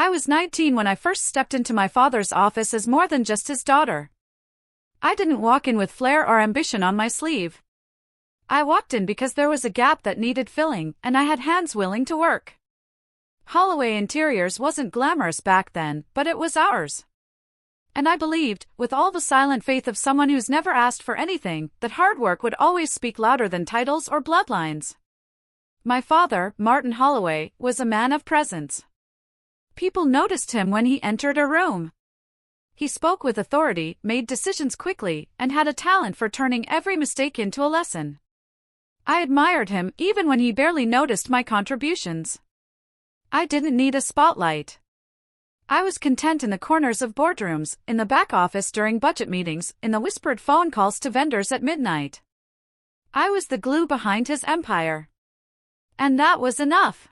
I was 19 when I first stepped into my father's office as more than just his daughter. I didn't walk in with flair or ambition on my sleeve. I walked in because there was a gap that needed filling, and I had hands willing to work. Holloway Interiors wasn't glamorous back then, but it was ours. And I believed, with all the silent faith of someone who's never asked for anything, that hard work would always speak louder than titles or bloodlines. My father, Martin Holloway, was a man of presence. People noticed him when he entered a room. He spoke with authority, made decisions quickly, and had a talent for turning every mistake into a lesson. I admired him even when he barely noticed my contributions. I didn't need a spotlight. I was content in the corners of boardrooms, in the back office during budget meetings, in the whispered phone calls to vendors at midnight. I was the glue behind his empire. And that was enough.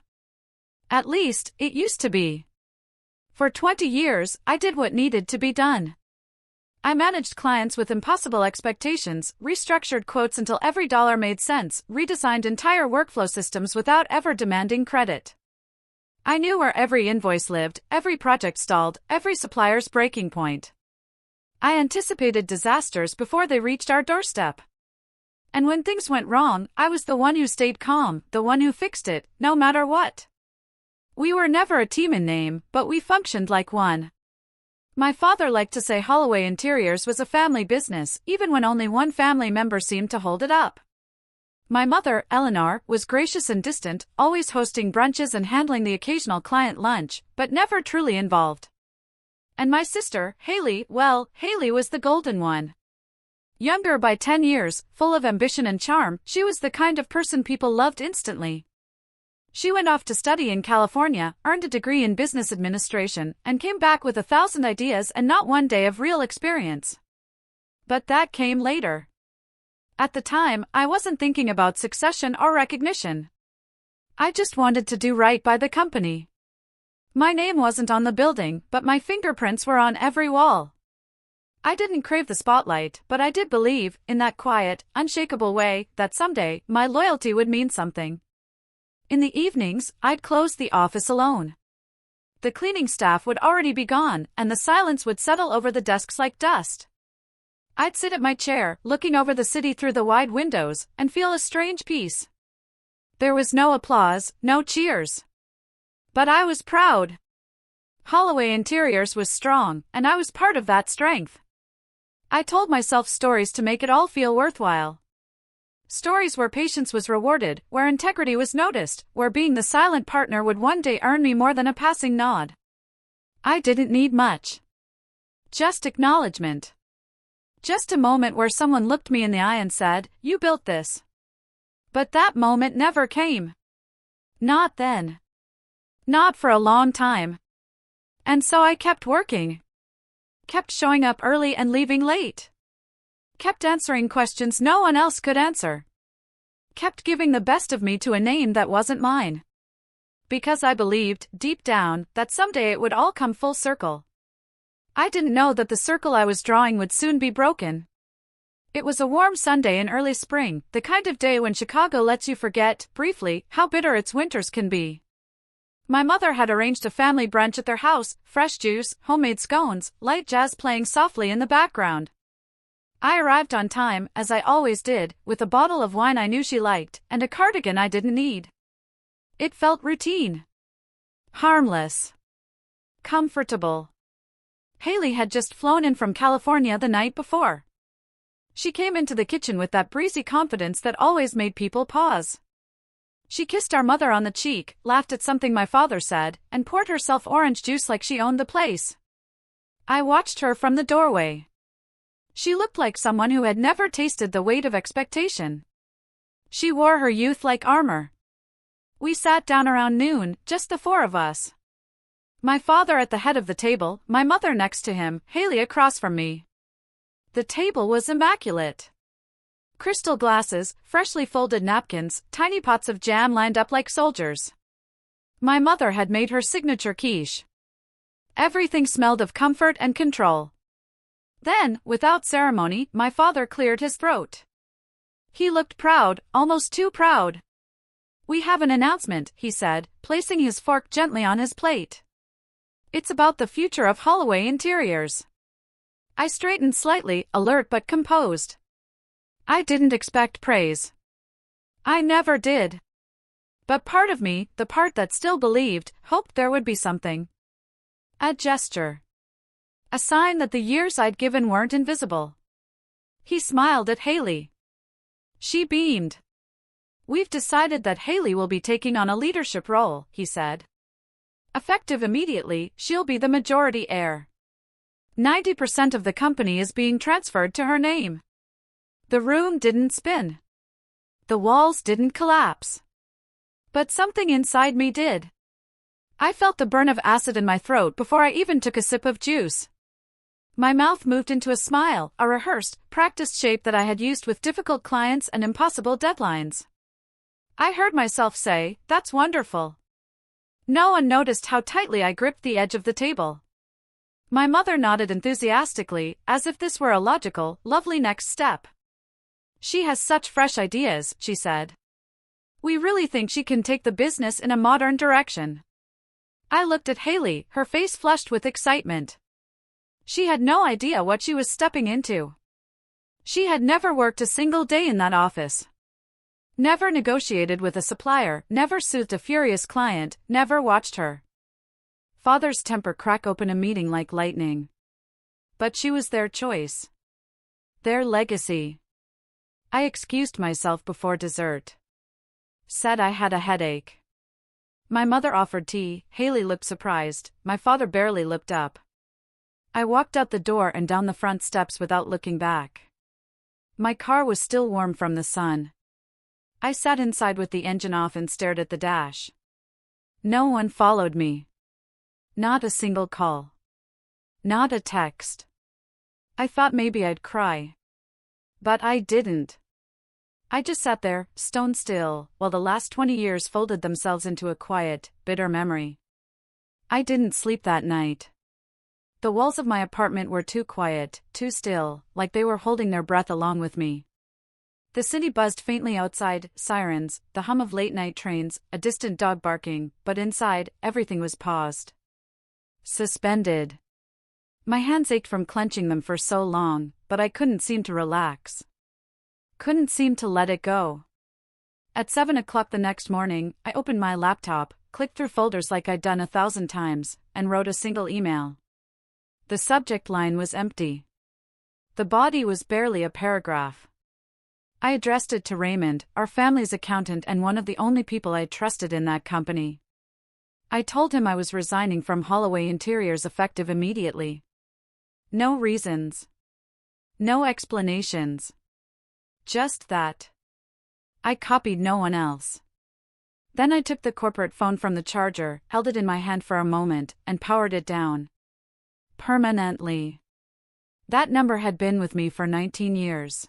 At least, it used to be. For 20 years, I did what needed to be done. I managed clients with impossible expectations, restructured quotes until every dollar made sense, redesigned entire workflow systems without ever demanding credit. I knew where every invoice lived, every project stalled, every supplier's breaking point. I anticipated disasters before they reached our doorstep. And when things went wrong, I was the one who stayed calm, the one who fixed it, no matter what. We were never a team in name, but we functioned like one. My father liked to say Holloway Interiors was a family business, even when only one family member seemed to hold it up. My mother, Eleanor, was gracious and distant, always hosting brunches and handling the occasional client lunch, but never truly involved. And my sister, Haley, well, Haley was the golden one. Younger by 10 years, full of ambition and charm, she was the kind of person people loved instantly. She went off to study in California, earned a degree in business administration, and came back with 1,000 ideas and not one day of real experience. But that came later. At the time, I wasn't thinking about succession or recognition. I just wanted to do right by the company. My name wasn't on the building, but my fingerprints were on every wall. I didn't crave the spotlight, but I did believe, in that quiet, unshakable way, that someday, my loyalty would mean something. In the evenings, I'd close the office alone. The cleaning staff would already be gone, and the silence would settle over the desks like dust. I'd sit at my chair, looking over the city through the wide windows, and feel a strange peace. There was no applause, no cheers. But I was proud. Holloway Interiors was strong, and I was part of that strength. I told myself stories to make it all feel worthwhile. Stories where patience was rewarded, where integrity was noticed, where being the silent partner would one day earn me more than a passing nod. I didn't need much. Just acknowledgement. Just a moment where someone looked me in the eye and said, "You built this." But that moment never came. Not then. Not for a long time. And so I kept working. Kept showing up early and leaving late. Kept answering questions no one else could answer. Kept giving the best of me to a name that wasn't mine. Because I believed, deep down, that someday it would all come full circle. I didn't know that the circle I was drawing would soon be broken. It was a warm Sunday in early spring, the kind of day when Chicago lets you forget, briefly, how bitter its winters can be. My mother had arranged a family brunch at their house, fresh juice, homemade scones, light jazz playing softly in the background. I arrived on time, as I always did, with a bottle of wine I knew she liked, and a cardigan I didn't need. It felt routine. Harmless. Comfortable. Haley had just flown in from California the night before. She came into the kitchen with that breezy confidence that always made people pause. She kissed our mother on the cheek, laughed at something my father said, and poured herself orange juice like she owned the place. I watched her from the doorway. She looked like someone who had never tasted the weight of expectation. She wore her youth like armor. We sat down around noon, just the four of us. My father at the head of the table, my mother next to him, Haley across from me. The table was immaculate. Crystal glasses, freshly folded napkins, tiny pots of jam lined up like soldiers. My mother had made her signature quiche. Everything smelled of comfort and control. Then, without ceremony, my father cleared his throat. He looked proud, almost too proud. "We have an announcement," he said, placing his fork gently on his plate. It's about the future of Holloway Interiors. I straightened slightly, alert but composed. I didn't expect praise. I never did. But part of me, the part that still believed, hoped there would be something. A gesture. A sign that the years I'd given weren't invisible. He smiled at Haley. She beamed. We've decided that Haley will be taking on a leadership role, he said. Effective immediately, she'll be the majority heir. 90% of the company is being transferred to her name. The room didn't spin. The walls didn't collapse. But something inside me did. I felt the burn of acid in my throat before I even took a sip of juice. My mouth moved into a smile, a rehearsed, practiced shape that I had used with difficult clients and impossible deadlines. I heard myself say, "That's wonderful." No one noticed how tightly I gripped the edge of the table. My mother nodded enthusiastically, as if this were a logical, lovely next step. She has such fresh ideas, she said. We really think she can take the business in a modern direction. I looked at Haley, her face flushed with excitement. She had no idea what she was stepping into. She had never worked a single day in that office. Never negotiated with a supplier, never soothed a furious client, never watched her father's temper crack open a meeting like lightning. But she was their choice. Their legacy. I excused myself before dessert. Said I had a headache. My mother offered tea, Haley looked surprised, my father barely looked up. I walked out the door and down the front steps without looking back. My car was still warm from the sun. I sat inside with the engine off and stared at the dash. No one followed me. Not a single call. Not a text. I thought maybe I'd cry. But I didn't. I just sat there, stone still, while the last 20 years folded themselves into a quiet, bitter memory. I didn't sleep that night. The walls of my apartment were too quiet, too still, like they were holding their breath along with me. The city buzzed faintly outside, sirens, the hum of late-night trains, a distant dog barking, but inside, everything was paused. Suspended. My hands ached from clenching them for so long, but I couldn't seem to relax. Couldn't seem to let it go. At 7 o'clock the next morning, I opened my laptop, clicked through folders like I'd done 1,000 times, and wrote a single email. The subject line was empty. The body was barely a paragraph. I addressed it to Raymond, our family's accountant and one of the only people I trusted in that company. I told him I was resigning from Holloway Interiors effective immediately. No reasons. No explanations. Just that. I copied no one else. Then I took the corporate phone from the charger, held it in my hand for a moment, and powered it down. Permanently. That number had been with me for 19 years.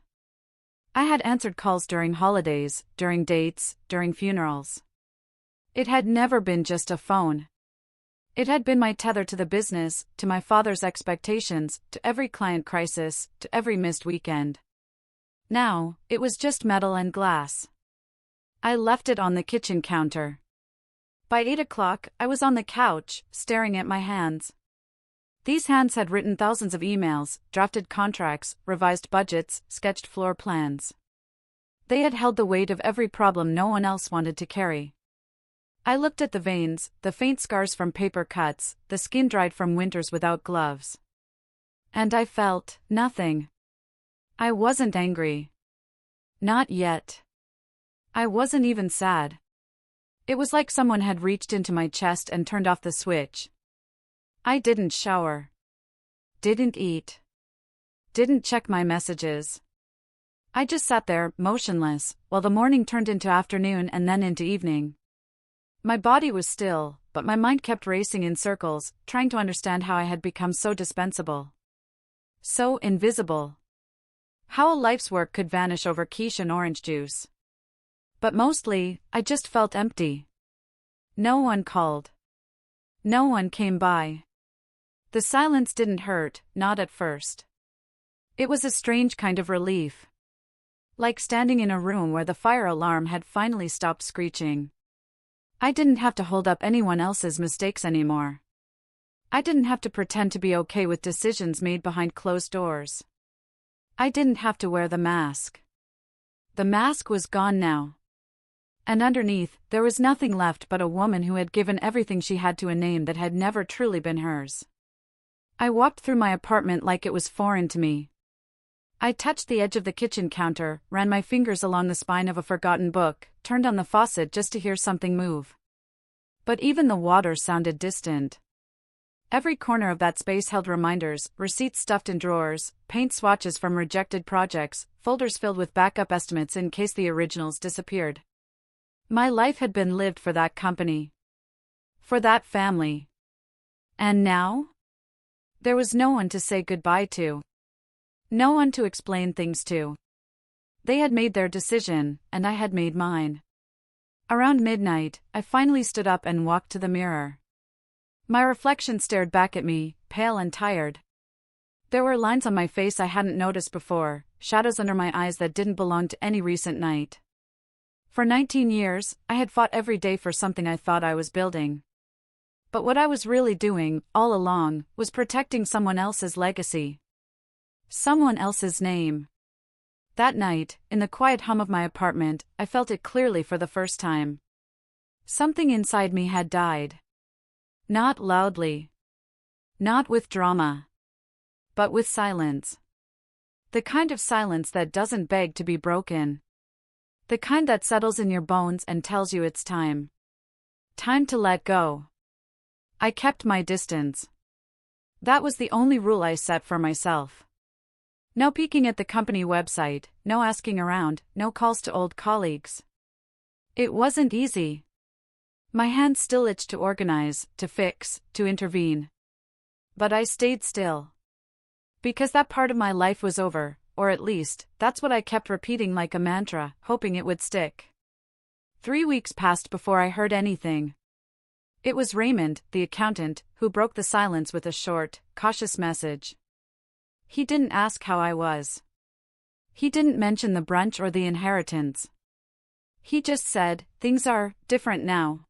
I had answered calls during holidays, during dates, during funerals. It had never been just a phone. It had been my tether to the business, to my father's expectations, to every client crisis, to every missed weekend. Now, it was just metal and glass. I left it on the kitchen counter. By 8 o'clock, I was on the couch, staring at my hands. These hands had written thousands of emails, drafted contracts, revised budgets, sketched floor plans. They had held the weight of every problem no one else wanted to carry. I looked at the veins, the faint scars from paper cuts, the skin dried from winters without gloves. And I felt nothing. I wasn't angry. Not yet. I wasn't even sad. It was like someone had reached into my chest and turned off the switch. I didn't shower. Didn't eat. Didn't check my messages. I just sat there, motionless, while the morning turned into afternoon and then into evening. My body was still, but my mind kept racing in circles, trying to understand how I had become so dispensable. So invisible. How a life's work could vanish over quiche and orange juice. But mostly, I just felt empty. No one called. No one came by. The silence didn't hurt, not at first. It was a strange kind of relief. Like standing in a room where the fire alarm had finally stopped screeching. I didn't have to hold up anyone else's mistakes anymore. I didn't have to pretend to be okay with decisions made behind closed doors. I didn't have to wear the mask. The mask was gone now. And underneath, there was nothing left but a woman who had given everything she had to a name that had never truly been hers. I walked through my apartment like it was foreign to me. I touched the edge of the kitchen counter, ran my fingers along the spine of a forgotten book, turned on the faucet just to hear something move. But even the water sounded distant. Every corner of that space held reminders, receipts stuffed in drawers, paint swatches from rejected projects, folders filled with backup estimates in case the originals disappeared. My life had been lived for that company. For that family. And now? There was no one to say goodbye to. No one to explain things to. They had made their decision, and I had made mine. Around midnight, I finally stood up and walked to the mirror. My reflection stared back at me, pale and tired. There were lines on my face I hadn't noticed before, shadows under my eyes that didn't belong to any recent night. For 19 years, I had fought every day for something I thought I was building. But what I was really doing, all along, was protecting someone else's legacy. Someone else's name. That night, in the quiet hum of my apartment, I felt it clearly for the first time. Something inside me had died. Not loudly. Not with drama. But with silence. The kind of silence that doesn't beg to be broken. The kind that settles in your bones and tells you it's time. Time to let go. I kept my distance. That was the only rule I set for myself. No peeking at the company website, no asking around, no calls to old colleagues. It wasn't easy. My hands still itched to organize, to fix, to intervene. But I stayed still. Because that part of my life was over. Or at least, that's what I kept repeating like a mantra, hoping it would stick. 3 weeks passed before I heard anything. It was Raymond, the accountant, who broke the silence with a short, cautious message. He didn't ask how I was. He didn't mention the brunch or the inheritance. He just said, "Things are different now.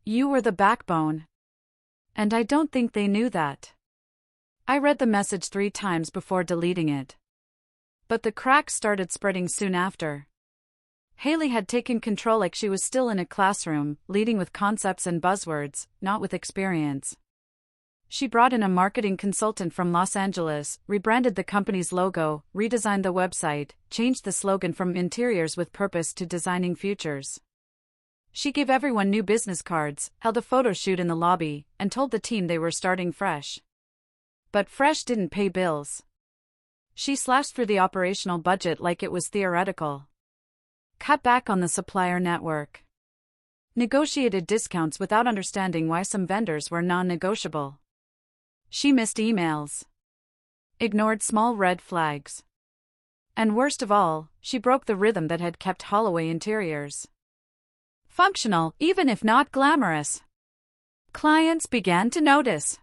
You were the backbone." And I don't think they knew that. I read the message 3 times before deleting it. But the cracks started spreading soon after. Haley had taken control like she was still in a classroom, leading with concepts and buzzwords, not with experience. She brought in a marketing consultant from Los Angeles, rebranded the company's logo, redesigned the website, changed the slogan from interiors with purpose to designing futures. She gave everyone new business cards, held a photo shoot in the lobby, and told the team they were starting fresh. But fresh didn't pay bills. She slashed through the operational budget like it was theoretical. Cut back on the supplier network. Negotiated discounts without understanding why some vendors were non-negotiable. She missed emails. Ignored small red flags. And worst of all, she broke the rhythm that had kept Holloway Interiors functional, even if not glamorous. Clients began to notice.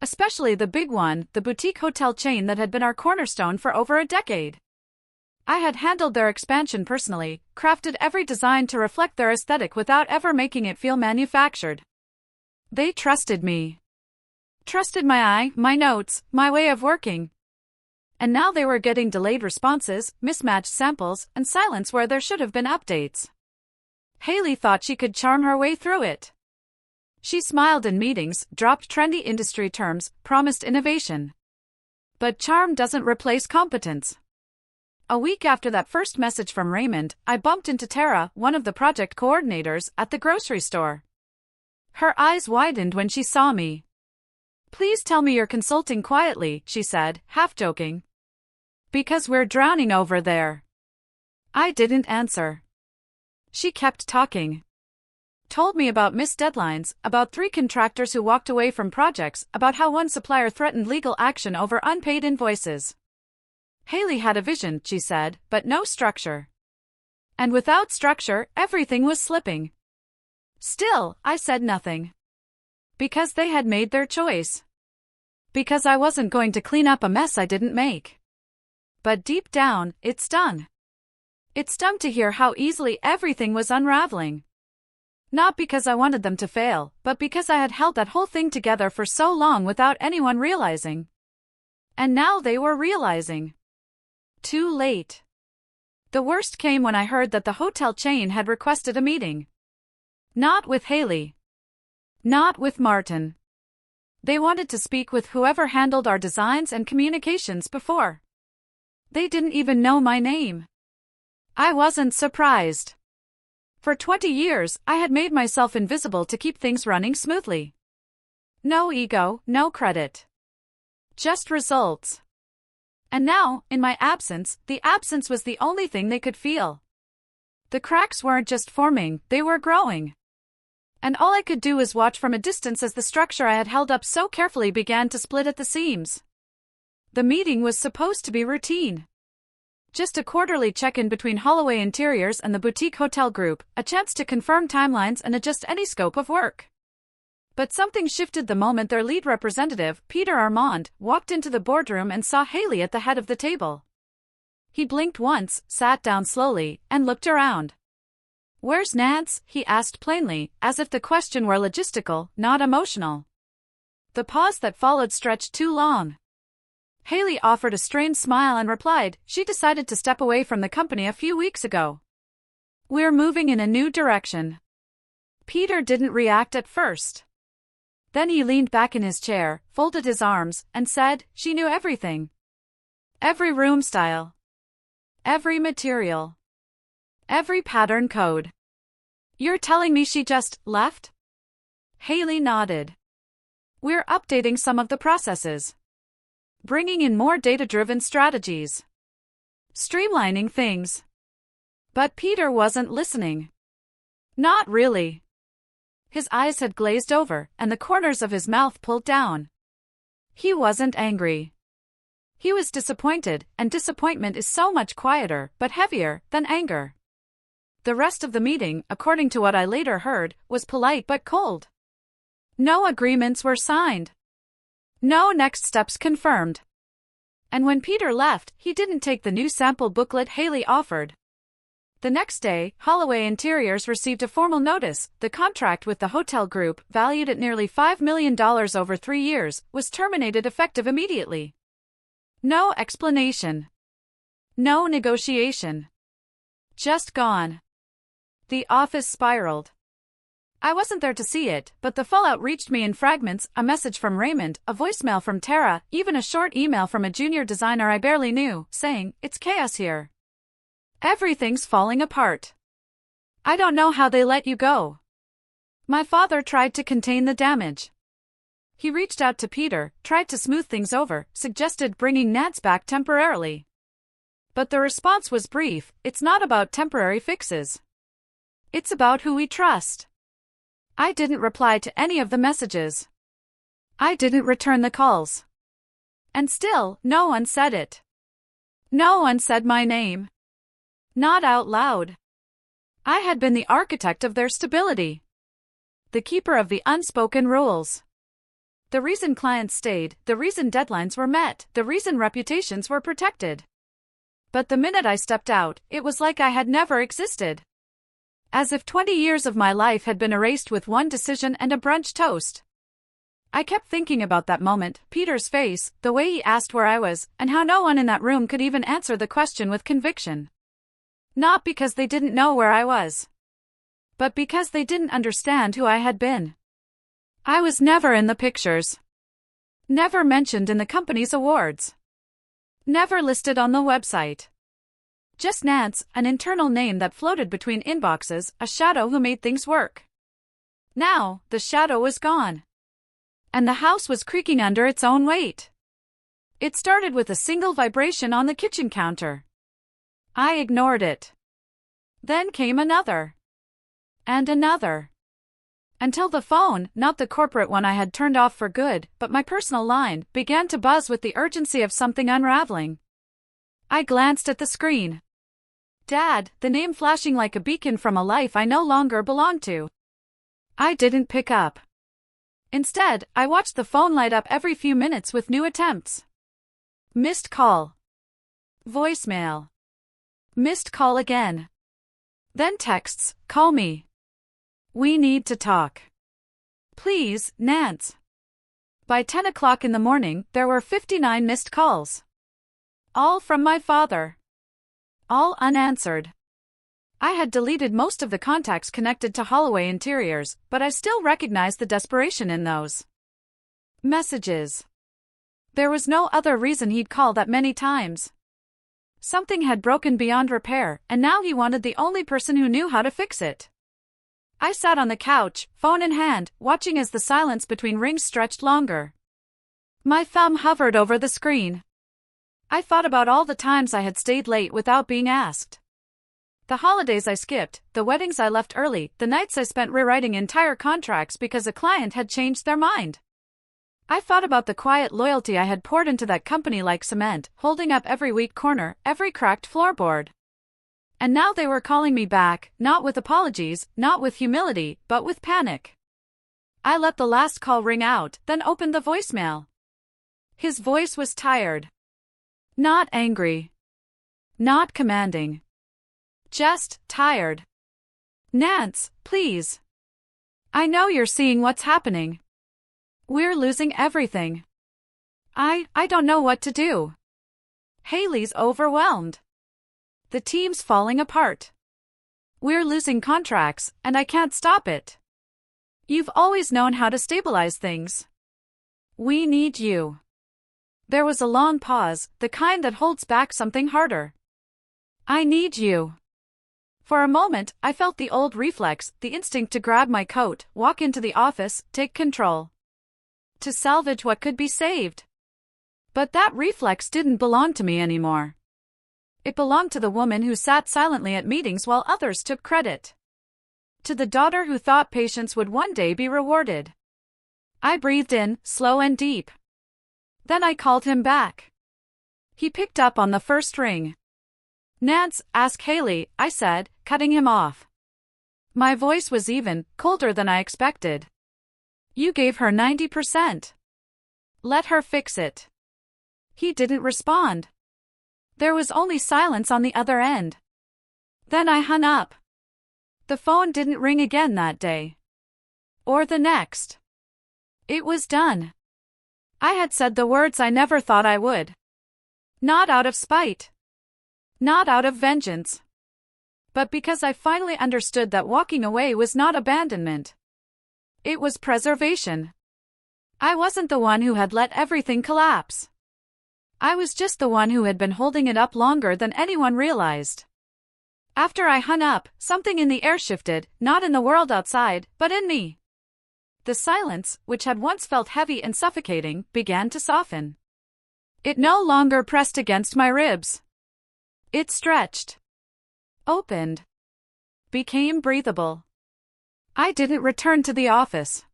Especially the big one, the boutique hotel chain that had been our cornerstone for over a decade. I had handled their expansion personally, crafted every design to reflect their aesthetic without ever making it feel manufactured. They trusted me. Trusted my eye, my notes, my way of working. And now they were getting delayed responses, mismatched samples, and silence where there should have been updates. Haley thought she could charm her way through it. She smiled in meetings, dropped trendy industry terms, promised innovation. But charm doesn't replace competence. A week after that first message from Raymond, I bumped into Tara, one of the project coordinators, at the grocery store. Her eyes widened when she saw me. "Please tell me you're consulting quietly," she said, half joking. "Because we're drowning over there." I didn't answer. She kept talking. Told me about missed deadlines, about 3 contractors who walked away from projects, about how one supplier threatened legal action over unpaid invoices. Haley had a vision, she said, but no structure. And without structure, everything was slipping. Still, I said nothing. Because they had made their choice. Because I wasn't going to clean up a mess I didn't make. But deep down, it stung. It stung to hear how easily everything was unraveling. Not because I wanted them to fail, but because I had held that whole thing together for so long without anyone realizing. And now they were realizing. Too late. The worst came when I heard that the hotel chain had requested a meeting. Not with Haley. Not with Martin. They wanted to speak with whoever handled our designs and communications before. They didn't even know my name. I wasn't surprised. For 20 years, I had made myself invisible to keep things running smoothly. No ego, no credit. Just results. And now, in my absence, the absence was the only thing they could feel. The cracks weren't just forming, they were growing. And all I could do was watch from a distance as the structure I had held up so carefully began to split at the seams. The meeting was supposed to be routine. Just a quarterly check-in between Holloway Interiors and the boutique hotel group, a chance to confirm timelines and adjust any scope of work. But something shifted the moment their lead representative, Peter Armand, walked into the boardroom and saw Haley at the head of the table. He blinked once, sat down slowly, and looked around. "Where's Nance?" he asked plainly, as if the question were logistical, not emotional. The pause that followed stretched too long. Haley offered a strained smile and replied, "She decided to step away from the company a few weeks ago. We're moving in a new direction." Peter didn't react at first. Then he leaned back in his chair, folded his arms, and said, "She knew everything. Every room style. Every material. Every pattern code. You're telling me she just left?" Haley nodded. "We're updating some of the processes. Bringing in more data-driven strategies. Streamlining things." But Peter wasn't listening. Not really. His eyes had glazed over, and the corners of his mouth pulled down. He wasn't angry. He was disappointed, and disappointment is so much quieter, but heavier, than anger. The rest of the meeting, according to what I later heard, was polite but cold. No agreements were signed. No next steps confirmed. And when Peter left, he didn't take the new sample booklet Haley offered. The next day, Holloway Interiors received a formal notice. The contract with the hotel group, valued at nearly $5 million over 3 years, was terminated effective immediately. No explanation. No negotiation. Just gone. The office spiraled. I wasn't there to see it, but the fallout reached me in fragments: a message from Raymond, a voicemail from Tara, even a short email from a junior designer I barely knew, saying, "It's chaos here. Everything's falling apart. I don't know how they let you go." My father tried to contain the damage. He reached out to Peter, tried to smooth things over, suggested bringing Nance back temporarily. But the response was brief: "It's not about temporary fixes. It's about who we trust." I didn't reply to any of the messages. I didn't return the calls. And still, no one said it. No one said my name. Not out loud. I had been the architect of their stability. The keeper of the unspoken rules. The reason clients stayed, the reason deadlines were met, the reason reputations were protected. But the minute I stepped out, it was like I had never existed. As if 20 years of my life had been erased with one decision and a brunch toast. I kept thinking about that moment, Peter's face, the way he asked where I was, and how no one in that room could even answer the question with conviction. Not because they didn't know where I was, but because they didn't understand who I had been. I was never in the pictures. Never mentioned in the company's awards. Never listed on the website. Just Nance, an internal name that floated between inboxes, a shadow who made things work. Now, the shadow was gone. And the house was creaking under its own weight. It started with a single vibration on the kitchen counter. I ignored it. Then came another. And another. Until the phone, not the corporate one I had turned off for good, but my personal line, began to buzz with the urgency of something unraveling. I glanced at the screen. Dad, the name flashing like a beacon from a life I no longer belonged to. I didn't pick up. Instead, I watched the phone light up every few minutes with new attempts. Missed call. Voicemail. Missed call again. Then texts, "Call me." We need to talk. Please, Nance. By 10 o'clock in the morning, there were 59 missed calls. All from my father. All unanswered. I had deleted most of the contacts connected to Holloway Interiors, but I still recognized the desperation in those messages. There was no other reason he'd call that many times. Something had broken beyond repair, and now he wanted the only person who knew how to fix it. I sat on the couch, phone in hand, watching as the silence between rings stretched longer. My thumb hovered over the screen. I thought about all the times I had stayed late without being asked. The holidays I skipped, the weddings I left early, the nights I spent rewriting entire contracts because a client had changed their mind. I thought about the quiet loyalty I had poured into that company like cement, holding up every weak corner, every cracked floorboard. And now they were calling me back, not with apologies, not with humility, but with panic. I let the last call ring out, then opened the voicemail. His voice was tired. Not angry. Not commanding. Just tired. Nance, please. I know you're seeing what's happening. We're losing everything. I don't know what to do. Haley's overwhelmed. The team's falling apart. We're losing contracts, and I can't stop it. You've always known how to stabilize things. We need you. There was a long pause, the kind that holds back something harder. I need you. For a moment, I felt the old reflex, the instinct to grab my coat, walk into the office, take control. To salvage what could be saved. But that reflex didn't belong to me anymore. It belonged to the woman who sat silently at meetings while others took credit. To the daughter who thought patience would one day be rewarded. I breathed in, slow and deep. Then I called him back. He picked up on the first ring. Nance, ask Haley, I said, cutting him off. My voice was even, colder than I expected. You gave her 90%. Let her fix it. He didn't respond. There was only silence on the other end. Then I hung up. The phone didn't ring again that day. Or the next. It was done. I had said the words I never thought I would. Not out of spite. Not out of vengeance. But because I finally understood that walking away was not abandonment. It was preservation. I wasn't the one who had let everything collapse. I was just the one who had been holding it up longer than anyone realized. After I hung up, something in the air shifted, not in the world outside, but in me. The silence, which had once felt heavy and suffocating, began to soften. It no longer pressed against my ribs. It stretched. Opened. Became breathable. I didn't return to the office.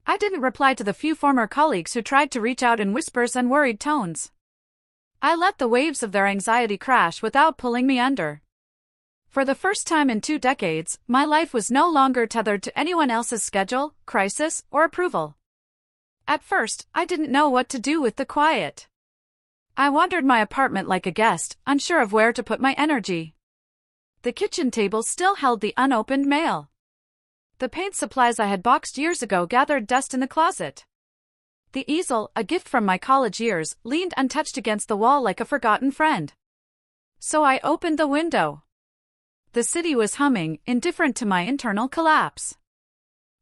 I didn't reply to the few former colleagues who tried to reach out in whispers and worried tones. I let the waves of their anxiety crash without pulling me under. For the first time in 2 decades, my life was no longer tethered to anyone else's schedule, crisis, or approval. At first, I didn't know what to do with the quiet. I wandered my apartment like a guest, unsure of where to put my energy. The kitchen table still held the unopened mail. The paint supplies I had boxed years ago gathered dust in the closet. The easel, a gift from my college years, leaned untouched against the wall like a forgotten friend. So I opened the window. The city was humming, indifferent to my internal collapse.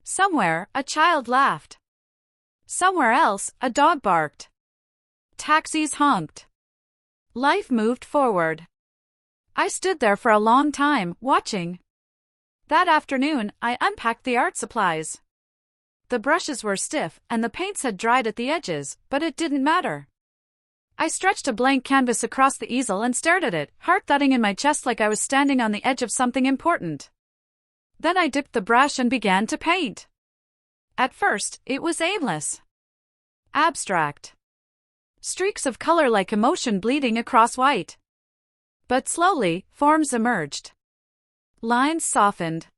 Somewhere, a child laughed. Somewhere else, a dog barked. Taxis honked. Life moved forward. I stood there for a long time, watching. That afternoon, I unpacked the art supplies. The brushes were stiff, and the paints had dried at the edges, but it didn't matter. I stretched a blank canvas across the easel and stared at it, heart thudding in my chest like I was standing on the edge of something important. Then I dipped the brush and began to paint. At first, it was aimless. Abstract. Streaks of color like emotion bleeding across white. But slowly, forms emerged. Lines softened.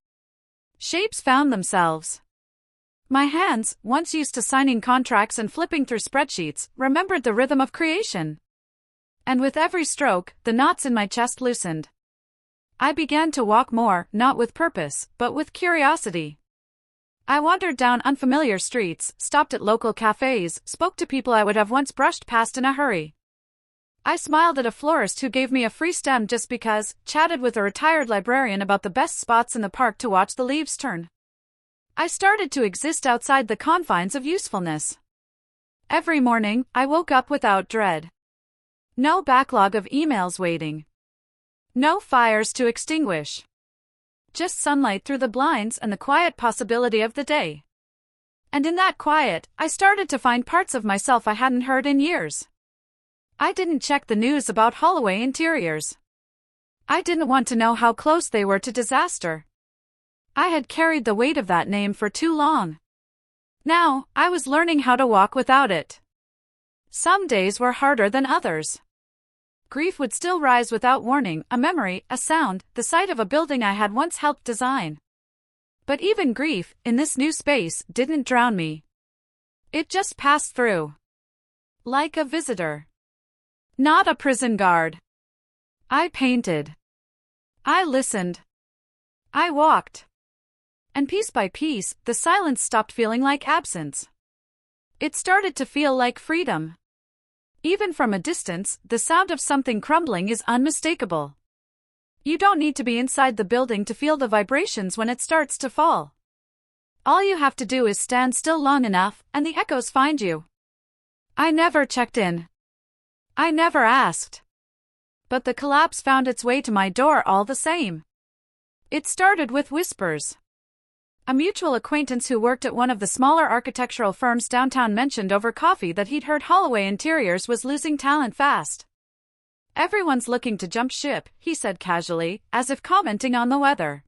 Shapes found themselves. My hands, once used to signing contracts and flipping through spreadsheets, remembered the rhythm of creation. And with every stroke, the knots in my chest loosened. I began to walk more, not with purpose, but with curiosity. I wandered down unfamiliar streets, stopped at local cafes, spoke to people I would have once brushed past in a hurry. I smiled at a florist who gave me a free stem just because, chatted with a retired librarian about the best spots in the park to watch the leaves turn. I started to exist outside the confines of usefulness. Every morning, I woke up without dread. No backlog of emails waiting. No fires to extinguish. Just sunlight through the blinds and the quiet possibility of the day. And in that quiet, I started to find parts of myself I hadn't heard in years. I didn't check the news about Holloway Interiors. I didn't want to know how close they were to disaster. I had carried the weight of that name for too long. Now, I was learning how to walk without it. Some days were harder than others. Grief would still rise without warning, a memory, a sound, the sight of a building I had once helped design. But even grief, in this new space, didn't drown me. It just passed through. Like a visitor. Not a prison guard. I painted. I listened. I walked. And piece by piece, the silence stopped feeling like absence. It started to feel like freedom. Even from a distance, the sound of something crumbling is unmistakable. You don't need to be inside the building to feel the vibrations when it starts to fall. All you have to do is stand still long enough, and the echoes find you. I never checked in. I never asked. But the collapse found its way to my door all the same. It started with whispers. A mutual acquaintance who worked at one of the smaller architectural firms downtown mentioned over coffee that he'd heard Holloway Interiors was losing talent fast. Everyone's looking to jump ship, he said casually, as if commenting on the weather.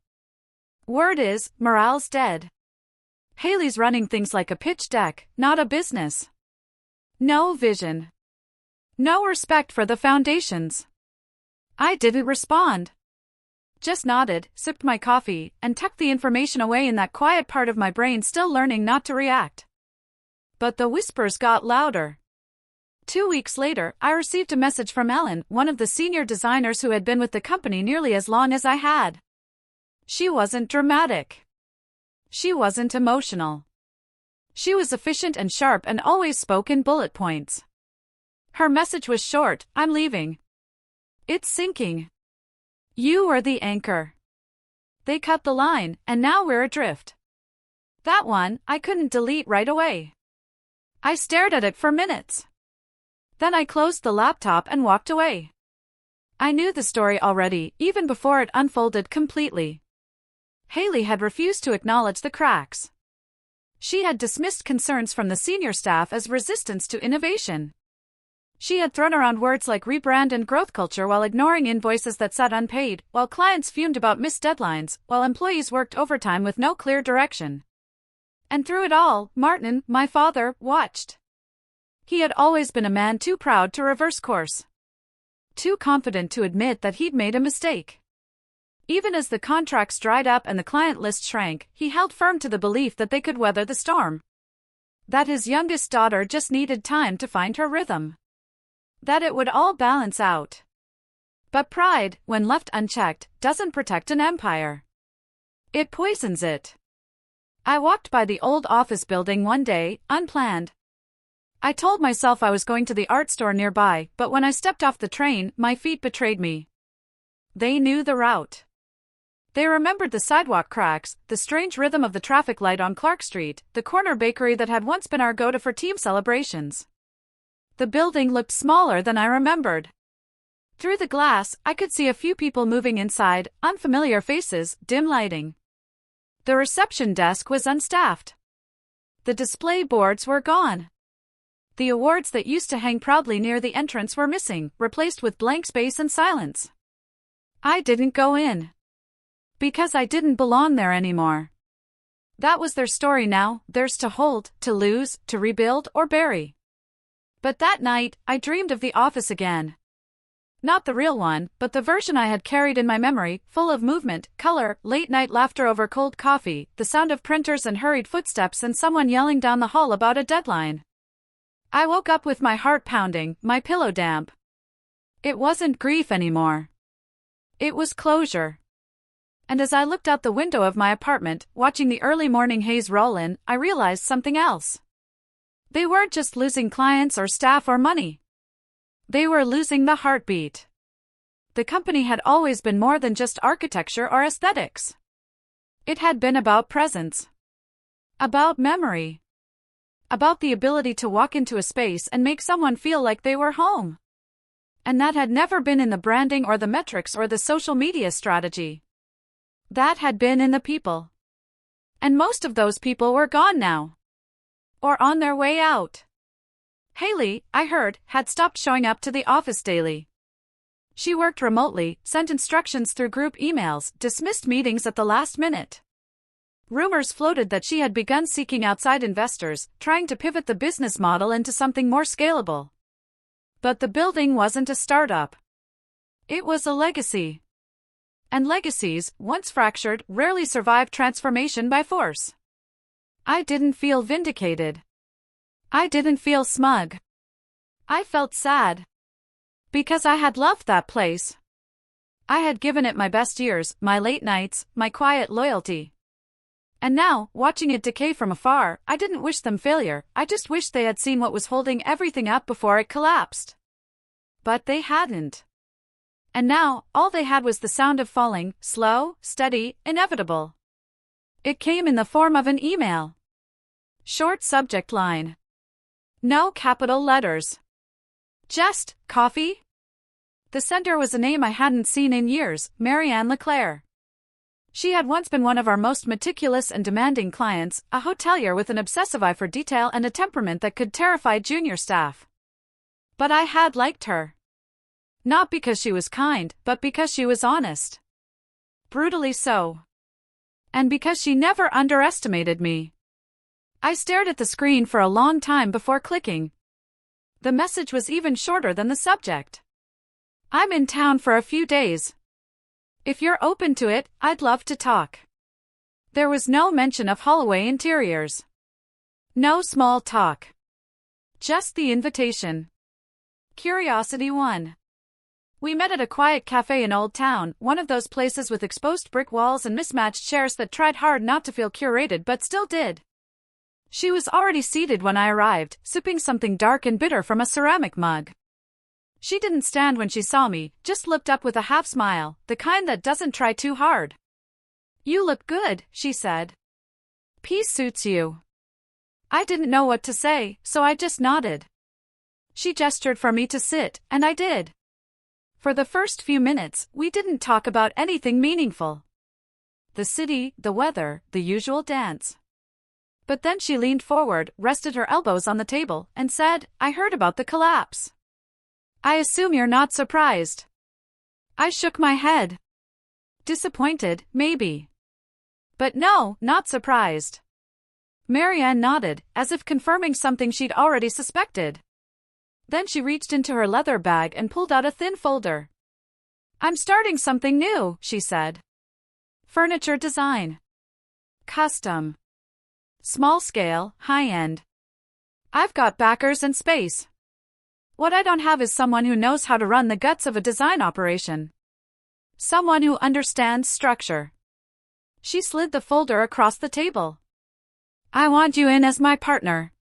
Word is, morale's dead. Haley's running things like a pitch deck, not a business. No vision. No respect for the foundations. I didn't respond. Just nodded, sipped my coffee, and tucked the information away in that quiet part of my brain still learning not to react. But the whispers got louder. 2 weeks later, I received a message from Ellen, one of the senior designers who had been with the company nearly as long as I had. She wasn't dramatic. She wasn't emotional. She was efficient and sharp and always spoke in bullet points. Her message was short, I'm leaving. It's sinking. You were the anchor. They cut the line, and now we're adrift. That one, I couldn't delete right away. I stared at it for minutes. Then I closed the laptop and walked away. I knew the story already, even before it unfolded completely. Haley had refused to acknowledge the cracks. She had dismissed concerns from the senior staff as resistance to innovation. She had thrown around words like rebrand and growth culture while ignoring invoices that sat unpaid, while clients fumed about missed deadlines, while employees worked overtime with no clear direction. And through it all, Martin, my father, watched. He had always been a man too proud to reverse course. Too confident to admit that he'd made a mistake. Even as the contracts dried up and the client list shrank, he held firm to the belief that they could weather the storm. That his youngest daughter just needed time to find her rhythm. That it would all balance out. But pride, when left unchecked, doesn't protect an empire. It poisons it. I walked by the old office building one day, unplanned. I told myself I was going to the art store nearby, but when I stepped off the train, my feet betrayed me. They knew the route. They remembered the sidewalk cracks, the strange rhythm of the traffic light on Clark Street, the corner bakery that had once been our go-to for team celebrations. The building looked smaller than I remembered. Through the glass, I could see a few people moving inside, unfamiliar faces, dim lighting. The reception desk was unstaffed. The display boards were gone. The awards that used to hang proudly near the entrance were missing, replaced with blank space and silence. I didn't go in. Because I didn't belong there anymore. That was their story now, theirs to hold, to lose, to rebuild or bury. But that night, I dreamed of the office again. Not the real one, but the version I had carried in my memory, full of movement, color, late-night laughter over cold coffee, the sound of printers and hurried footsteps and someone yelling down the hall about a deadline. I woke up with my heart pounding, my pillow damp. It wasn't grief anymore. It was closure. And as I looked out the window of my apartment, watching the early morning haze roll in, I realized something else. They weren't just losing clients or staff or money. They were losing the heartbeat. The company had always been more than just architecture or aesthetics. It had been about presence. About memory. About the ability to walk into a space and make someone feel like they were home. And that had never been in the branding or the metrics or the social media strategy. That had been in the people. And most of those people were gone now. Or on their way out. Haley, I heard, had stopped showing up to the office daily. She worked remotely, sent instructions through group emails, dismissed meetings at the last minute. Rumors floated that she had begun seeking outside investors, trying to pivot the business model into something more scalable. But the building wasn't a startup. It was a legacy. And legacies, once fractured, rarely survive transformation by force. I didn't feel vindicated. I didn't feel smug. I felt sad. Because I had loved that place. I had given it my best years, my late nights, my quiet loyalty. And now, watching it decay from afar, I didn't wish them failure, I just wished they had seen what was holding everything up before it collapsed. But they hadn't. And now, all they had was the sound of falling, slow, steady, inevitable. It came in the form of an email. Short subject line. No capital letters. Just, coffee? The sender was a name I hadn't seen in years, Marianne Leclerc. She had once been one of our most meticulous and demanding clients, a hotelier with an obsessive eye for detail and a temperament that could terrify junior staff. But I had liked her. Not because she was kind, but because she was honest. Brutally so. And because she never underestimated me. I stared at the screen for a long time before clicking. The message was even shorter than the subject. I'm in town for a few days. If you're open to it, I'd love to talk. There was no mention of Holloway Interiors. No small talk. Just the invitation. Curiosity 1. We met at a quiet cafe in Old Town, one of those places with exposed brick walls and mismatched chairs that tried hard not to feel curated but still did. She was already seated when I arrived, sipping something dark and bitter from a ceramic mug. She didn't stand when she saw me, just looked up with a half smile, the kind that doesn't try too hard. You look good, she said. Peace suits you. I didn't know what to say, so I just nodded. She gestured for me to sit, and I did. For the first few minutes, we didn't talk about anything meaningful. The city, the weather, the usual dance. But then she leaned forward, rested her elbows on the table, and said, I heard about the collapse. I assume you're not surprised. I shook my head. Disappointed, maybe. But no, not surprised. Marianne nodded, as if confirming something she'd already suspected. Then she reached into her leather bag and pulled out a thin folder. I'm starting something new, she said. Furniture design. Custom. Small scale, high-end. I've got backers and space. What I don't have is someone who knows how to run the guts of a design operation. Someone who understands structure. She slid the folder across the table. I want you in as my partner.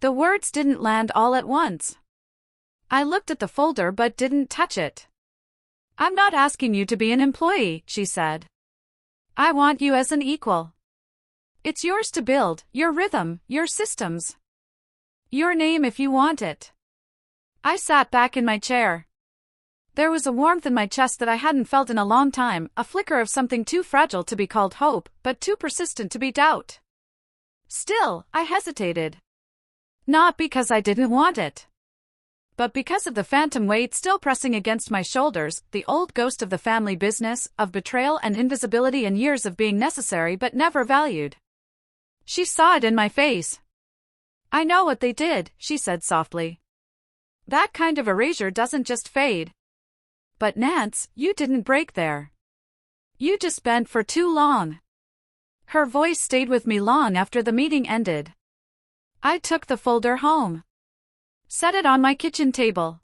The words didn't land all at once. I looked at the folder but didn't touch it. I'm not asking you to be an employee, she said. I want you as an equal. It's yours to build, your rhythm, your systems. Your name if you want it. I sat back in my chair. There was a warmth in my chest that I hadn't felt in a long time, a flicker of something too fragile to be called hope, but too persistent to be doubt. Still, I hesitated. Not because I didn't want it. But because of the phantom weight still pressing against my shoulders, the old ghost of the family business, of betrayal and invisibility and years of being necessary but never valued. She saw it in my face. I know what they did, she said softly. That kind of erasure doesn't just fade. But Nance, you didn't break there. You just bent for too long. Her voice stayed with me long after the meeting ended. I took the folder home. Set it on my kitchen table.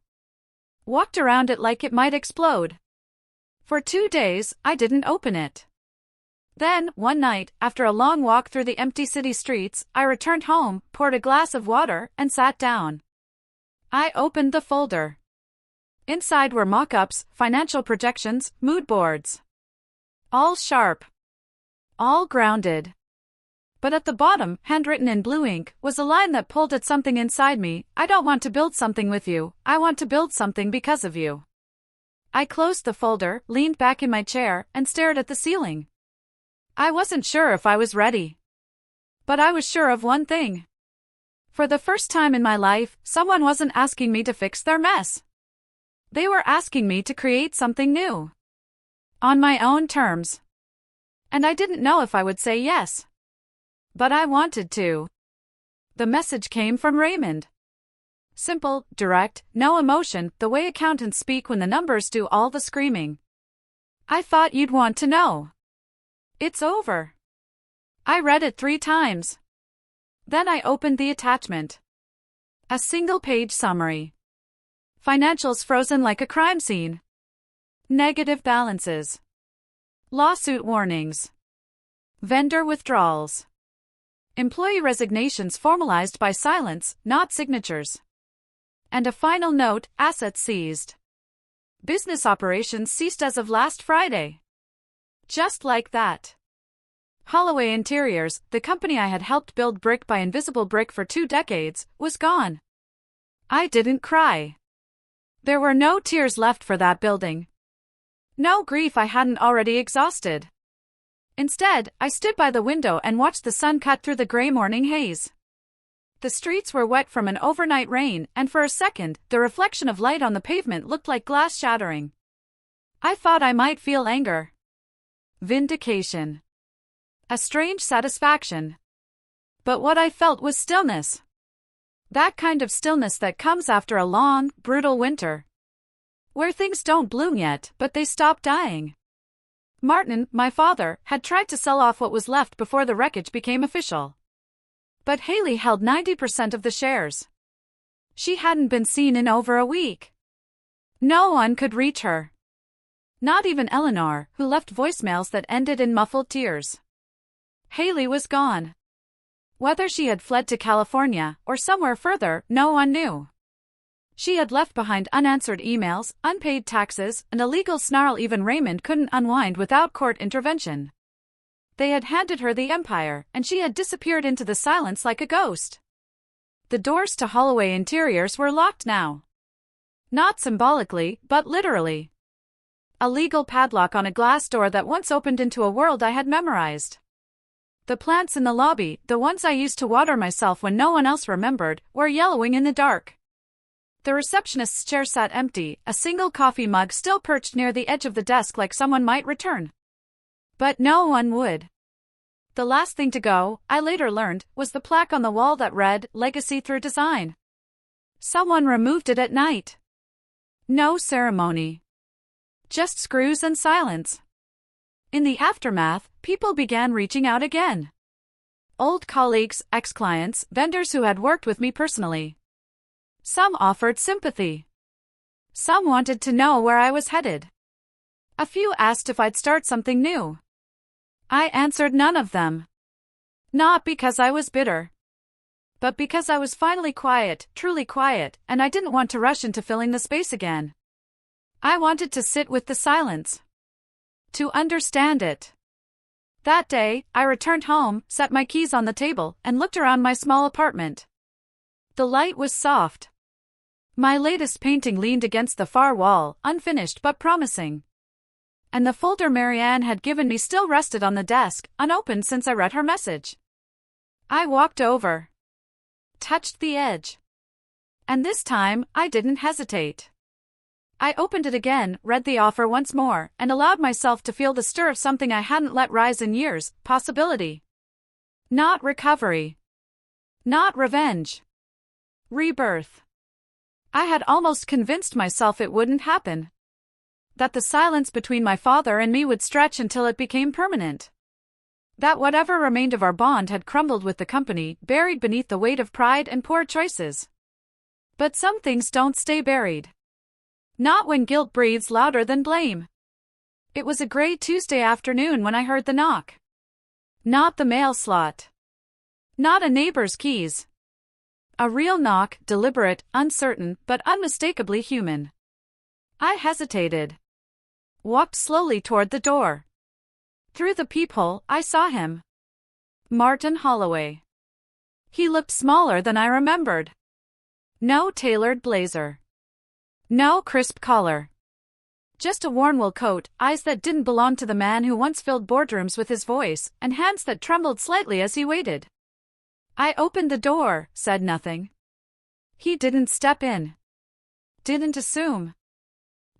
Walked around it like it might explode. For 2 days, I didn't open it. Then, one night, after a long walk through the empty city streets, I returned home, poured a glass of water, and sat down. I opened the folder. Inside were mock-ups, financial projections, mood boards. All sharp. All grounded. But at the bottom, handwritten in blue ink, was a line that pulled at something inside me. I don't want to build something with you, I want to build something because of you. I closed the folder, leaned back in my chair, and stared at the ceiling. I wasn't sure if I was ready. But I was sure of one thing. For the first time in my life, someone wasn't asking me to fix their mess. They were asking me to create something new. On my own terms. And I didn't know if I would say yes. But I wanted to. The message came from Raymond. Simple, direct, no emotion, the way accountants speak when the numbers do all the screaming. I thought you'd want to know. It's over. I read it 3 times. Then I opened the attachment. A single-page summary. Financials frozen like a crime scene. Negative balances. Lawsuit warnings. Vendor withdrawals. Employee resignations formalized by silence, not signatures. And a final note, assets seized. Business operations ceased as of last Friday. Just like that. Holloway Interiors, the company I had helped build brick by invisible brick for 2 decades, was gone. I didn't cry. There were no tears left for that building. No grief I hadn't already exhausted. Instead, I stood by the window and watched the sun cut through the gray morning haze. The streets were wet from an overnight rain, and for a second, the reflection of light on the pavement looked like glass shattering. I thought I might feel anger. Vindication. A strange satisfaction. But what I felt was stillness. That kind of stillness that comes after a long, brutal winter. Where things don't bloom yet, but they stop dying. Martin, my father, had tried to sell off what was left before the wreckage became official. But Haley held 90% of the shares. She hadn't been seen in over a week. No one could reach her. Not even Eleanor, who left voicemails that ended in muffled tears. Haley was gone. Whether she had fled to California or somewhere further, no one knew. She had left behind unanswered emails, unpaid taxes, and a legal snarl even Raymond couldn't unwind without court intervention. They had handed her the empire, and she had disappeared into the silence like a ghost. The doors to Holloway Interiors were locked now. Not symbolically, but literally. A legal padlock on a glass door that once opened into a world I had memorized. The plants in the lobby, the ones I used to water myself when no one else remembered, were yellowing in the dark. The receptionist's chair sat empty, a single coffee mug still perched near the edge of the desk like someone might return. But no one would. The last thing to go, I later learned, was the plaque on the wall that read, "Legacy through Design." Someone removed it at night. No ceremony. Just screws and silence. In the aftermath, people began reaching out again. Old colleagues, ex-clients, vendors who had worked with me personally. Some offered sympathy. Some wanted to know where I was headed. A few asked if I'd start something new. I answered none of them. Not because I was bitter. But because I was finally quiet, truly quiet, and I didn't want to rush into filling the space again. I wanted to sit with the silence. To understand it. That day, I returned home, set my keys on the table, and looked around my small apartment. The light was soft. My latest painting leaned against the far wall, unfinished but promising. And the folder Marianne had given me still rested on the desk, unopened since I read her message. I walked over. Touched the edge. And this time, I didn't hesitate. I opened it again, read the offer once more, and allowed myself to feel the stir of something I hadn't let rise in years, possibility. Not recovery. Not revenge. Rebirth. I had almost convinced myself it wouldn't happen. That the silence between my father and me would stretch until it became permanent. That whatever remained of our bond had crumbled with the company, buried beneath the weight of pride and poor choices. But some things don't stay buried. Not when guilt breathes louder than blame. It was a gray Tuesday afternoon when I heard the knock. Not the mail slot. Not a neighbor's keys. A real knock, deliberate, uncertain, but unmistakably human. I hesitated. Walked slowly toward the door. Through the peephole, I saw him. Martin Holloway. He looked smaller than I remembered. No tailored blazer. No crisp collar. Just a worn wool coat, eyes that didn't belong to the man who once filled boardrooms with his voice, and hands that trembled slightly as he waited. I opened the door, said nothing. He didn't step in. Didn't assume.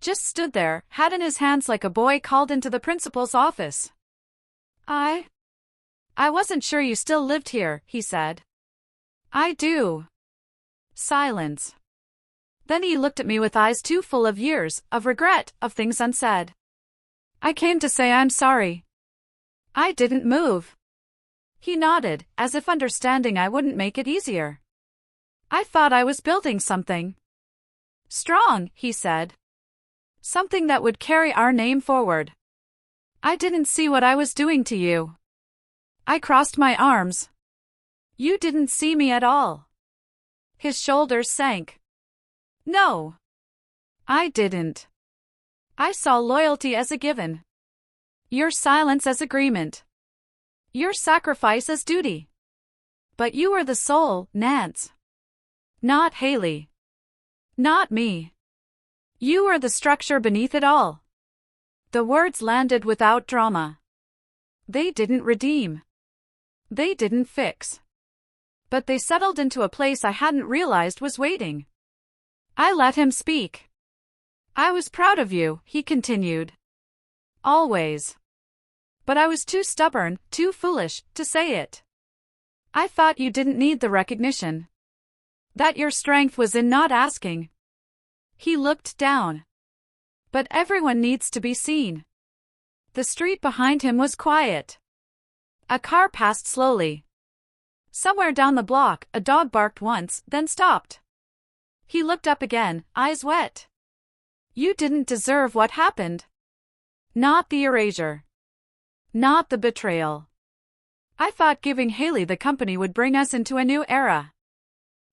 Just stood there, hat in his hands like a boy called into the principal's office. I wasn't sure you still lived here, he said. I do. Silence. Then he looked at me with eyes too full of years, of regret, of things unsaid. I came to say I'm sorry. I didn't move. He nodded, as if understanding I wouldn't make it easier. I thought I was building something strong, he said. Something that would carry our name forward. I didn't see what I was doing to you. I crossed my arms. You didn't see me at all. His shoulders sank. No. I didn't. I saw loyalty as a given. Your silence as agreement. Your sacrifice as duty. But you were the soul, Nance. Not Haley. Not me. You were the structure beneath it all. The words landed without drama. They didn't redeem. They didn't fix. But they settled into a place I hadn't realized was waiting. I let him speak. I was proud of you, he continued. Always. But I was too stubborn, too foolish, to say it. I thought you didn't need the recognition. That your strength was in not asking. He looked down. But everyone needs to be seen. The street behind him was quiet. A car passed slowly. Somewhere down the block, a dog barked once, then stopped. He looked up again, eyes wet. You didn't deserve what happened. Not the erasure. Not the betrayal. I thought giving Haley the company would bring us into a new era.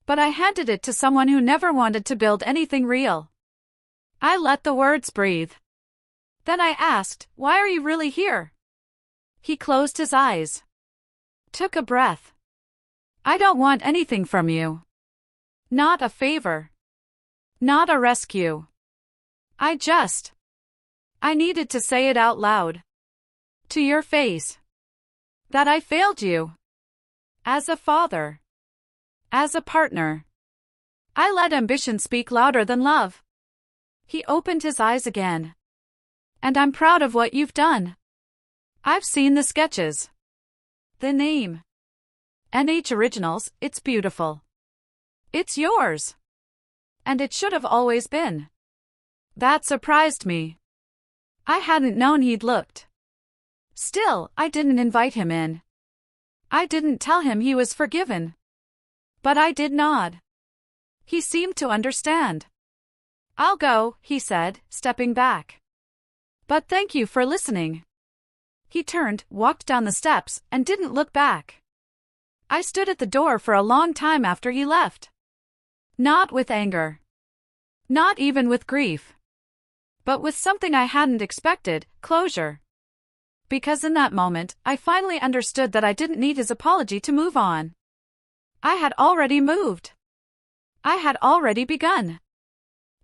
But I handed it to someone who never wanted to build anything real. I let the words breathe. Then I asked, why are you really here? He closed his eyes. Took a breath. I don't want anything from you. Not a favor. Not a rescue. I needed to say it out loud. To your face. That I failed you. As a father. As a partner. I let ambition speak louder than love. He opened his eyes again. And I'm proud of what you've done. I've seen the sketches. The name. NH Originals, it's beautiful. It's yours. And it should have always been. That surprised me. I hadn't known he'd looked. Still, I didn't invite him in. I didn't tell him he was forgiven. But I did nod. He seemed to understand. I'll go, he said, stepping back. But thank you for listening. He turned, walked down the steps, and didn't look back. I stood at the door for a long time after he left. Not with anger. Not even with grief. But with something I hadn't expected, closure. Because in that moment, I finally understood that I didn't need his apology to move on. I had already moved. I had already begun.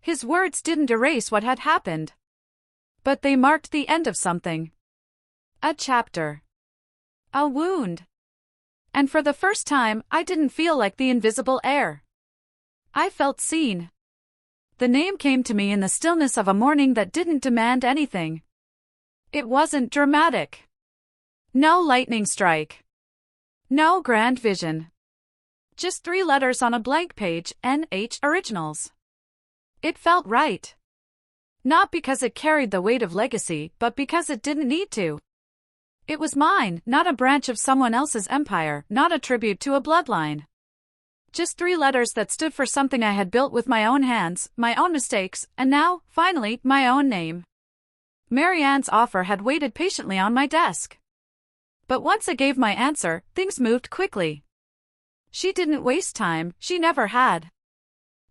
His words didn't erase what had happened. But they marked the end of something. A chapter. A wound. And for the first time, I didn't feel like the invisible heir. I felt seen. The name came to me in the stillness of a morning that didn't demand anything. It wasn't dramatic. No lightning strike. No grand vision. Just 3 letters on a blank page, NH Originals. It felt right. Not because it carried the weight of legacy, but because it didn't need to. It was mine, not a branch of someone else's empire, not a tribute to a bloodline. Just 3 letters that stood for something I had built with my own hands, my own mistakes, and now, finally, my own name. Marianne's offer had waited patiently on my desk. But once I gave my answer, things moved quickly. She didn't waste time, she never had.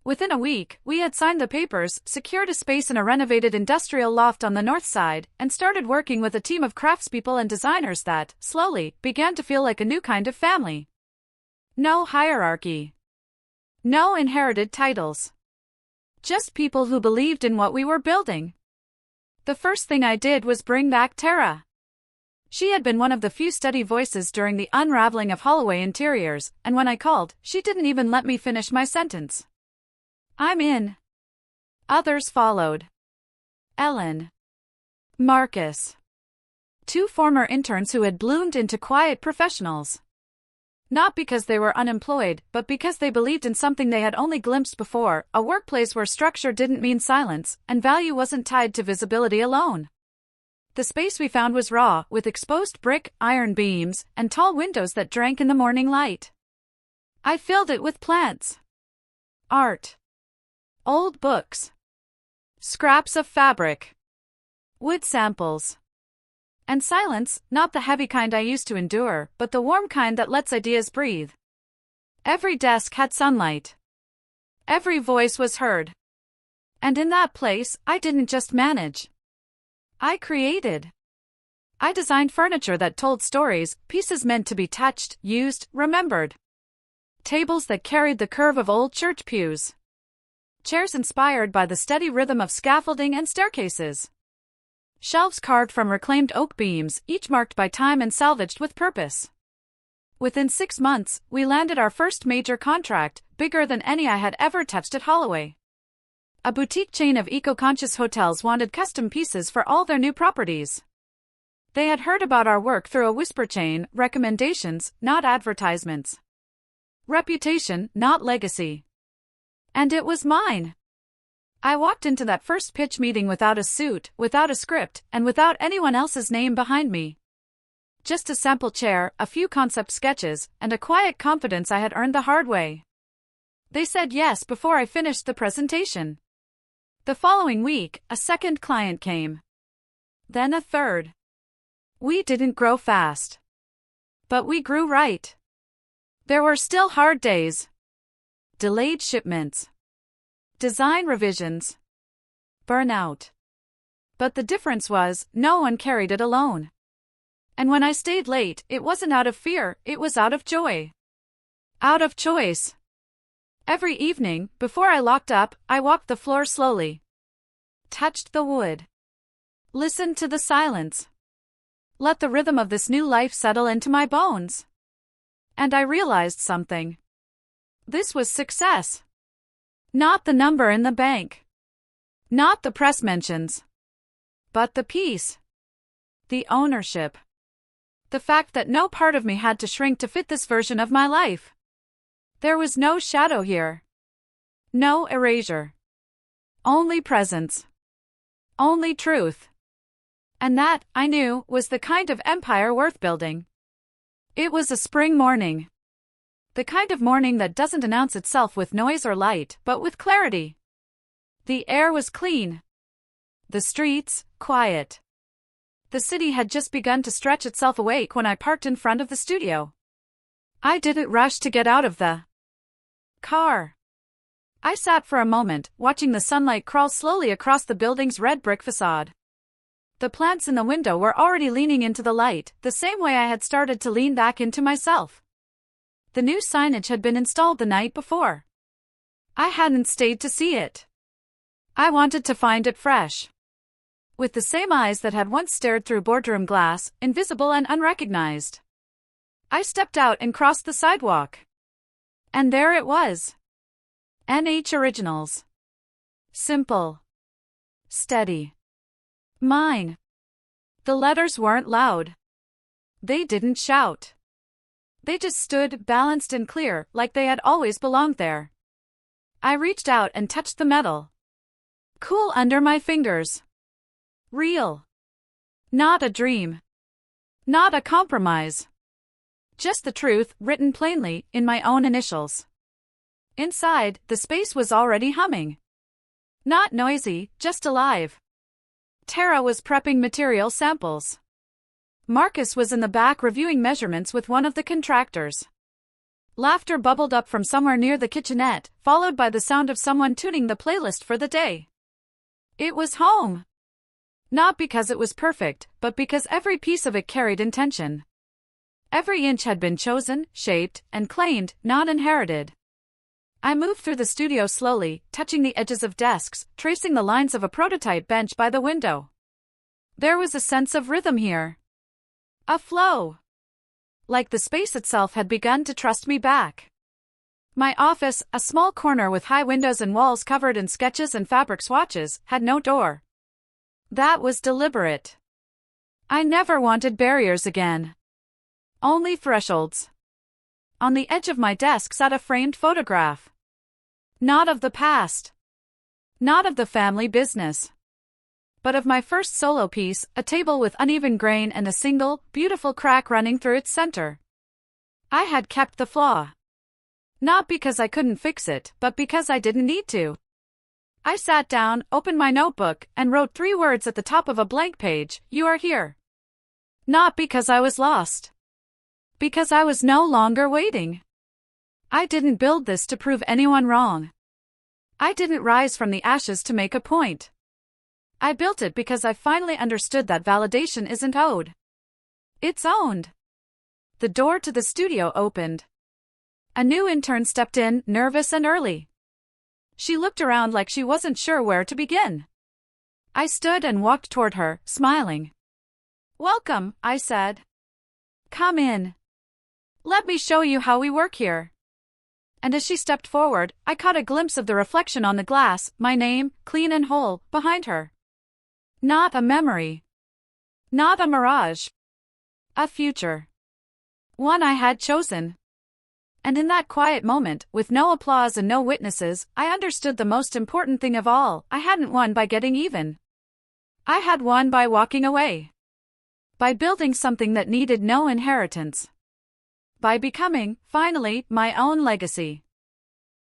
Within a week, we had signed the papers, secured a space in a renovated industrial loft on the north side, and started working with a team of craftspeople and designers that, slowly, began to feel like a new kind of family. No hierarchy. No inherited titles. Just people who believed in what we were building. The first thing I did was bring back Tara. She had been one of the few steady voices during the unraveling of Holloway Interiors, and when I called, she didn't even let me finish my sentence. I'm in. Others followed. Ellen. Marcus. Two former interns who had bloomed into quiet professionals. Not because they were unemployed, but because they believed in something they had only glimpsed before, a workplace where structure didn't mean silence, and value wasn't tied to visibility alone. The space we found was raw, with exposed brick, iron beams, and tall windows that drank in the morning light. I filled it with plants. Art. Old books. Scraps of fabric. Wood samples. And silence, not the heavy kind I used to endure, but the warm kind that lets ideas breathe. Every desk had sunlight. Every voice was heard. And in that place, I didn't just manage. I created. I designed furniture that told stories, pieces meant to be touched, used, remembered. Tables that carried the curve of old church pews. Chairs inspired by the steady rhythm of scaffolding and staircases. Shelves carved from reclaimed oak beams, each marked by time and salvaged with purpose. Within 6 months, we landed our first major contract, bigger than any I had ever touched at Holloway. A boutique chain of eco-conscious hotels wanted custom pieces for all their new properties. They had heard about our work through a whisper chain, recommendations, not advertisements. Reputation, not legacy. And it was mine. I walked into that first pitch meeting without a suit, without a script, and without anyone else's name behind me. Just a sample chair, a few concept sketches, and a quiet confidence I had earned the hard way. They said yes before I finished the presentation. The following week, a second client came. Then a third. We didn't grow fast. But we grew right. There were still hard days. Delayed shipments. Design revisions. Burnout. But the difference was, no one carried it alone. And when I stayed late, it wasn't out of fear, it was out of joy. Out of choice. Every evening, before I locked up, I walked the floor slowly. Touched the wood. Listened to the silence. Let the rhythm of this new life settle into my bones. And I realized something. This was success. Not the number in the bank. Not the press mentions. But the peace. The ownership. The fact that no part of me had to shrink to fit this version of my life. There was no shadow here. No erasure. Only presence. Only truth. And that, I knew, was the kind of empire worth building. It was a spring morning. The kind of morning that doesn't announce itself with noise or light, but with clarity. The air was clean. The streets, quiet. The city had just begun to stretch itself awake when I parked in front of the studio. I didn't rush to get out of the car. I sat for a moment, watching the sunlight crawl slowly across the building's red brick facade. The plants in the window were already leaning into the light, the same way I had started to lean back into myself. The new signage had been installed the night before. I hadn't stayed to see it. I wanted to find it fresh. With the same eyes that had once stared through boardroom glass, invisible and unrecognized. I stepped out and crossed the sidewalk. And there it was. NH Originals. Simple. Steady. Mine. The letters weren't loud. They didn't shout. They just stood, balanced and clear, like they had always belonged there. I reached out and touched the metal. Cool under my fingers. Real. Not a dream. Not a compromise. Just the truth, written plainly, in my own initials. Inside, the space was already humming. Not noisy, just alive. Tara was prepping material samples. Marcus was in the back reviewing measurements with one of the contractors. Laughter bubbled up from somewhere near the kitchenette, followed by the sound of someone tuning the playlist for the day. It was home. Not because it was perfect, but because every piece of it carried intention. Every inch had been chosen, shaped, and claimed, not inherited. I moved through the studio slowly, touching the edges of desks, tracing the lines of a prototype bench by the window. There was a sense of rhythm here. A flow. Like the space itself had begun to trust me back. My office, a small corner with high windows and walls covered in sketches and fabric swatches, had no door. That was deliberate. I never wanted barriers again. Only thresholds. On the edge of my desk sat a framed photograph. Not of the past. Not of the family business. But of my first solo piece, a table with uneven grain and a single, beautiful crack running through its center. I had kept the flaw. Not because I couldn't fix it, but because I didn't need to. I sat down, opened my notebook, and wrote 3 words at the top of a blank page: "You are here." Not because I was lost. Because I was no longer waiting. I didn't build this to prove anyone wrong. I didn't rise from the ashes to make a point. I built it because I finally understood that validation isn't owed. It's owned. The door to the studio opened. A new intern stepped in, nervous and early. She looked around like she wasn't sure where to begin. I stood and walked toward her, smiling. "Welcome," I said. "Come in. Let me show you how we work here." And as she stepped forward, I caught a glimpse of the reflection on the glass, my name, clean and whole, behind her. Not a memory. Not a mirage. A future. One I had chosen. And in that quiet moment, with no applause and no witnesses, I understood the most important thing of all: I hadn't won by getting even. I had won by walking away. By building something that needed no inheritance. By becoming, finally, my own legacy.